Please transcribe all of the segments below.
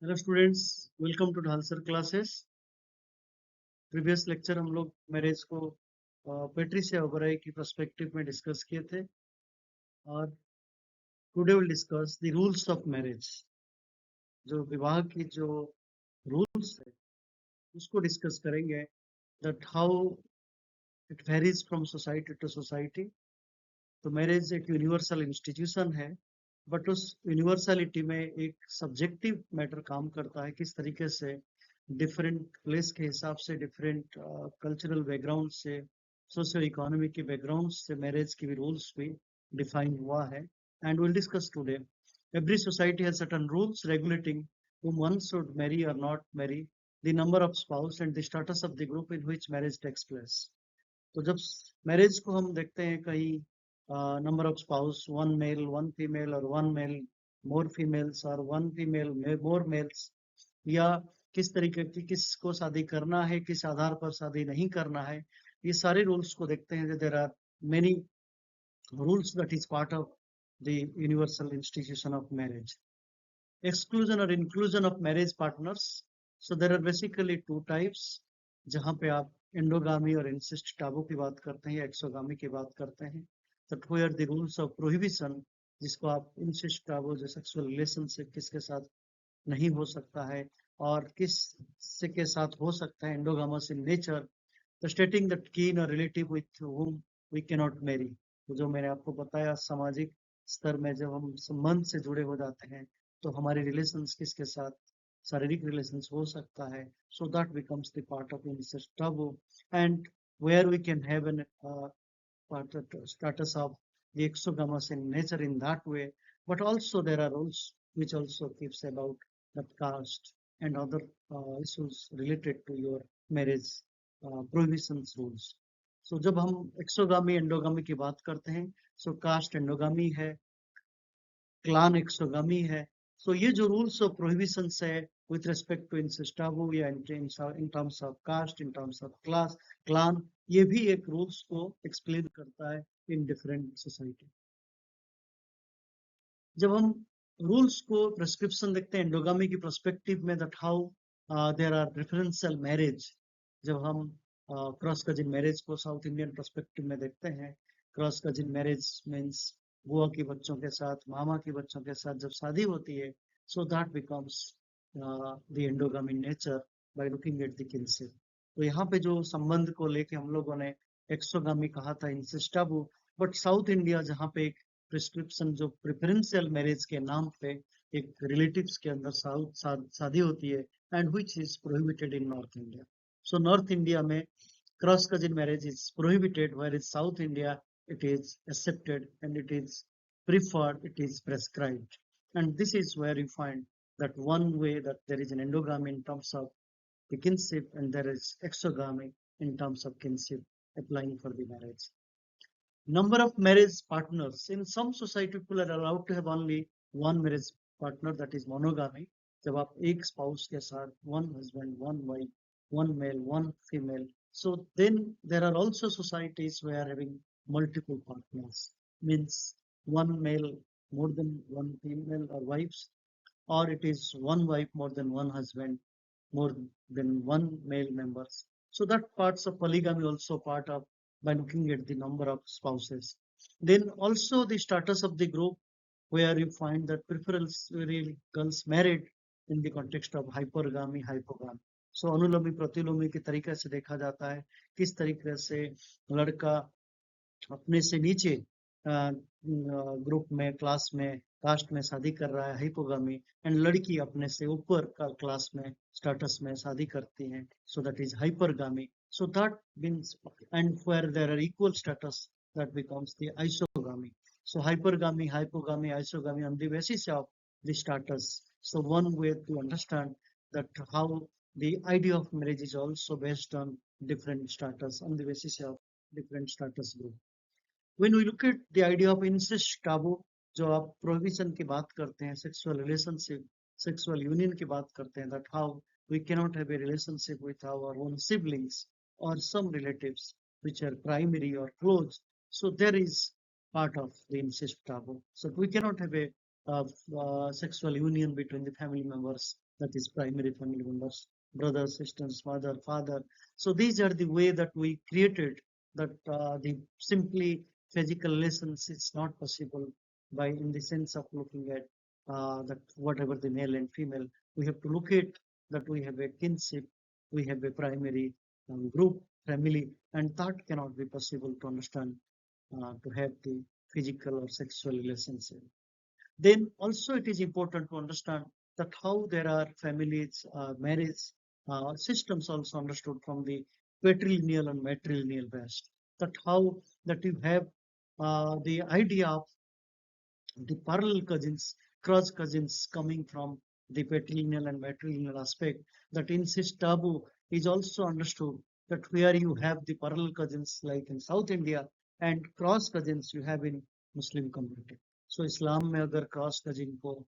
Hello students, welcome to ढाल sir classes. Previous lecture हम लोग मैरिज को पेट्रिसिया ओबराय की पर्सपेक्टिव में डिस्कस किए थे और today will discuss the rules of marriage. जो विवाह की जो रूल्स है उसको डिस्कस करेंगे, that how it varies from society to society. तो मैरिज एक यूनिवर्सल इंस्टीट्यूशन है, बट उस यूनिवर्सलिटी में एक सब्जेक्टिव मैटर काम करता है। किस तरीके से डिफरेंट प्लेस के हिसाब से, डिफरेंट कल्चरल बैकग्राउंड से, सोशियो इकोनॉमिक के बैकग्राउंड से मैरिज की भी रूल्स भी डिफाइन हुआ है। And will discuss today. Every society has certain rules regulating whom one should marry or not marry, the number of spouse and the status of the group in which marriage takes place. तो जब marriage को हम देखते हैं, कहीं number of spouse, one male one female, और one male more females, और one female more males, या किस तरीके की किसको शादी करना है, किस आधार पर शादी नहीं करना है, ये सारे रूल्स को देखते हैं। There are many rules that is part of the universal institution of marriage. exclusion or inclusion of marriage partners. So there are basically two types, जहाँ पे आप एंडोगामी और इंसिस्ट टाबू की बात करते हैं या एक्सोगामी की बात करते हैं। तो where the rules of prohibition, जिसको आप इंसिस्ट टाबू, जो सेक्सुअल रिलेशनशिप किसके साथ नहीं हो सकता है और किस से के साथ हो सकता है, एंडोगामस इन नेचर, तो स्टेटिंग दैट कीन और relative with whom we cannot marry। तो जो मैंने आपको बताया, सामाजिक स्तर में जब हम संबंध से जुड़े हो जाते हैं तो हमारे रिलेशंस किसके साथ, शारीरिक रिलेशंस हो सकता है। So that becomes the part of incest taboo, and where we can have an status of the exogamous in nature in that way. But also there are rules which also keeps about the caste and other issues related to your marriage prohibitions rules. So जब हम एक्सोगामी endogamy की बात करते हैं, so caste endogamy है, clan exogamy है। So ये जो रूल्स ऑफ प्रोहिबिशंस है with respect to incest taboo, या in terms of caste, in terms of class, clan, ये भी एक रूल्स को एक्सप्लेन करता है इन डिफरेंट सोसाइटी। जब हम रूल्स को प्रेस्क्रिप्शन देखते हैं एंडोगामी की पर्सपेक्टिव में, that how there are preferential marriage. जब हम क्रॉस कजिन मैरिज को साउथ इंडियन पर्सपेक्टिव में देखते हैं, क्रॉस कजिन मैरिज मीन्स बुआ के बच्चों के साथ, मामा के बच्चों के साथ जब शादी होती है, so that becomes the endogamy nature by looking at the kinship. तो यहाँ पे जो संबंध को लेके हम लोगों ने एक्सोगामी कहा था, इंसेस्टाबू, बट साउथ इंडिया जहाँ पे एक प्रिस्क्रिप्शन, जो प्रेफरेंशियल मैरिज के नाम पे एक रिलेटिव्स के अंदर शादी होती है, and which is prohibited in North India. So North India में cross cousin marriage is prohibited, where is South India it is accepted and it is preferred, it is prescribed. And this is where you find that one way that there is an endogamy in terms of the kinship, and there is exogamy in terms of kinship applying for the marriage. Number of marriage partners. In some society, people are allowed to have only one marriage partner, that is monogamy. जब आप एक spouse के साथ, one husband, one wife, one male, one female. So then there are also societies where having multiple partners, means one male more than one female or wives, or it is one wife more than one husband, more than one male members. So that parts of polygamy also part of, by looking at the number of spouses. Then also the status of the group, where you find that preferentially girls married in the context of hypergamy, hypogamy. So अनुलोमी प्रतिलोमी के तरीके से देखा जाता है, किस तरीके से लड़का अपने से नीचे ग्रुप में, क्लास में, कास्ट में शादी कर रहा है, हाइपोगामी, एंड लड़की अपने से ऊपर का क्लास में, स्टेटस में शादी करती है, so that is hypergamy. So that means, and where there are equal status, that becomes the isogamy. So hypergamy, hypogamy, isogamy on the basis of the status. So one way to understand that how the idea of marriage is also based on different status, on the basis of different status group. When we look at the idea of incest taboo, जो आप prohibition की बात करते हैं, sexual relationship, sexual union की बात करते हैं, that how we cannot have a relationship with our own siblings or some relatives which are primary or close. So there is part of the incest taboo. So we cannot have a of sexual union between the family members, that is primary family members, brothers, sisters, mother, father. So these are the way that we created that the simply physical lessons is not possible by in the sense of looking at that whatever the male and female, we have to look at that we have a kinship, we have a primary group, family, and that cannot be possible to understand to have the physical or sexual relationship. Then also it is important to understand that how there are families, marriage systems also understood from the patrilineal and matrilineal based. That how that you have the idea of the parallel cousins, cross cousins coming from the patrilineal and matrilineal aspect, that incest taboo is also understood that where you have the parallel cousins like in South India and cross cousins you have in Muslim community. So Islam में अगर cross cousin को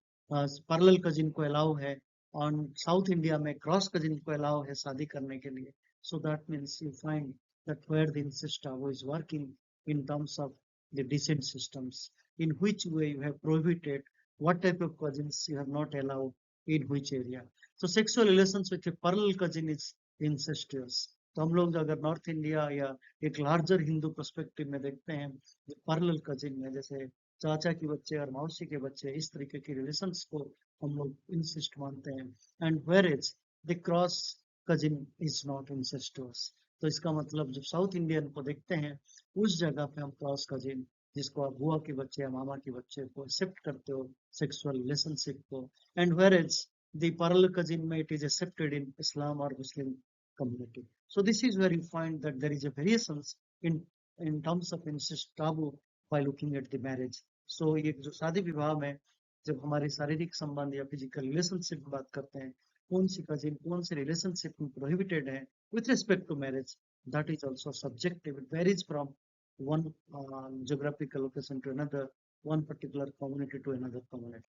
parallel cousin को allow है और South India में cross cousin को allow है शादी करने के लिए. So that means you find that where the incest taboo is working in terms of the descent systems, in which way you have prohibited, what type of cousins you have not allowed, in which area. So sexual relations with a parallel cousin is incestuous. तो हम लोग अगर north India या एक larger Hindu perspective में देखते हैं parallel cousin में जैसे चाचा के बच्चे और मौसी के बच्चे इस तरीके की रिलेशंस को हम लोग इंसिस्ट मानते हैं and where is the cross cousin is not incestuous. तो इसका मतलब जब साउथ इंडियन को देखते हैं उस जगह पे हम क्रॉस कजिन जिसको आप बुआ के बच्चे या मामा के बच्चे को एक्सेप्ट करते हो सेक्सुअल रिलेशनशिप को and where is the parallel cousin में it is accepted in Islam और Muslim community. So this is where you find that there is a variations in terms of incest taboo by looking at the marriage. So ये जो शादी विवाह में जब हमारे शारीरिक संबंध या फिजिकल रिलेशनशिप की बात करते हैं कौन सी कजिन कौन से रिलेशनशिप में प्रोहिबिटेड है with respect to marriage, that is also subjective. It varies from one geographical location to another, one particular community to another community.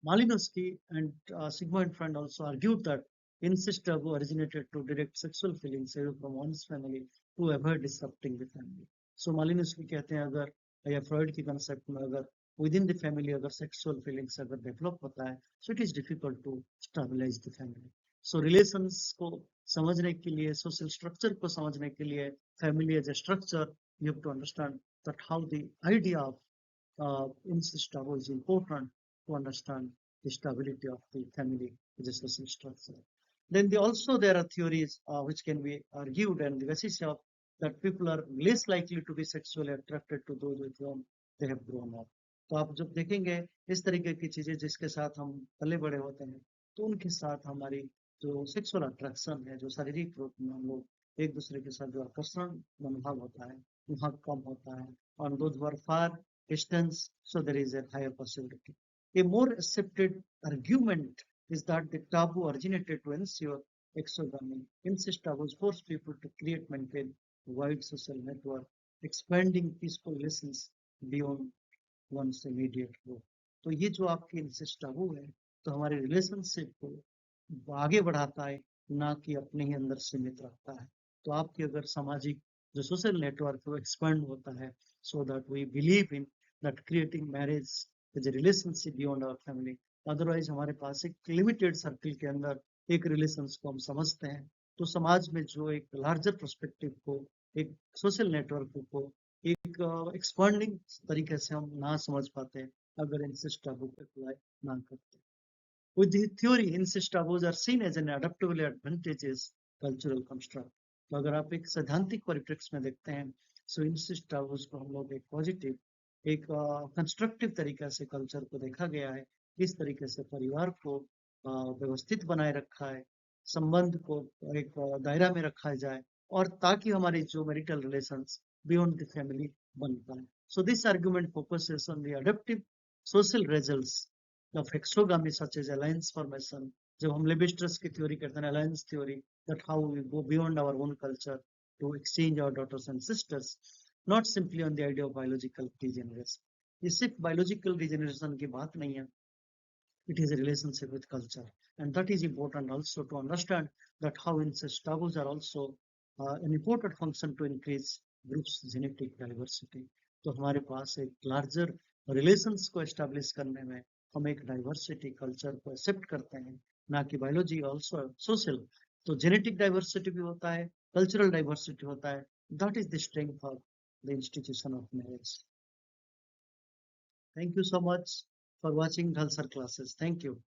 Malinowski and Sigmund Freud also argued that incest taboo originated to direct sexual feelings away from one's family to avoid disrupting the family. So Malinowski कहते हैं अगर या Freud की concept में अगर within the family अगर sexual feelings अगर develop होता है so it is difficult to stabilize the family. So relations को समझने के लिए social structure को समझने के लिए family as a structure you have to understand that how the idea of incest taboo is important to understand the stability of the family as a social structure. Then there are theories which can be argued and the basis of that people are less likely to be sexually attracted to those with whom they have grown up. तो आप जब देखेंगे इस तरीके की चीजें जिसके साथ हम पले बड़े होते हैं तो उनके साथ हमारी जो सेक्सुअल अट्रैक्शन है जो शारीरिक रूप में हम लोग एक दूसरे के साथ जो आकर्षण मनोभाव होता है वहाँ कम होता है और those who are far distance so there is a higher possibility. A more accepted argument is that the taboo originated to ensure exogamy. Incest taboos force people to create, maintain wide social network, expanding peaceful relations beyond one's immediate group. तो ये जो आपकी incest taboo है, तो हमारे relationship को आगे बढ़ाता है, ना कि अपने ही अंदर सीमित रखता है. तो आपकी अगर सामाजिक जो social network है वो expand होता है, so that we believe in that creating marriage as a relationship beyond our family. Otherwise हमारे पास एक लिमिटेड सर्कल के अंदर एक रिलेशंस को हम समझते हैं तो समाज में जो एक लार्जर पर्सपेक्टिव को एक सोशल नेटवर्क को एक एक्सपांडिंग तरीके से हम ना समझ पाते अगर इंसिस्ट टाबू को अप्लाई ना करते. With the theory, incest taboos are seen as an adaptable advantageous cultural construct. तो अगर आप एक सैद्धांतिक परिप्रेक्ष्य में देखते हैं सो इंसिस्ट टाबूज को हम लोग एक पॉजिटिव एक कंस्ट्रक्टिव तरीका से कल्चर को देखा गया है किस तरीके से परिवार को व्यवस्थित बनाए रखा है संबंध को एक दायरा में रखा जाए और ताकि हमारे जो marital relations beyond the family बन पाए. So this argument focuses on the adaptive social results of exogamy such as alliance formation. जब हम लेविस्ट्रस की थ्योरी करते हैं alliance theory that how we go beyond our own culture to exchange our daughters and sisters, not simply on the idea of biological degeneration. ये सिर्फ biological degeneration की बात नहीं है. It is a relationship with culture, and that is important also to understand that how incest taboos are also an important function to increase groups genetic diversity. तो हमारे पास एक larger relations को establish करने में हम एक डाइवर्सिटी कल्चर को accept करते हैं, ना कि बायोलॉजी ऑल्सो सोशल। तो जेनेटिक डाइवर्सिटी भी होता है, कल्चरल डाइवर्सिटी होता है। That is the strength of the institution of marriage. Thank you so much for watching Dhal sir classes. Thank you.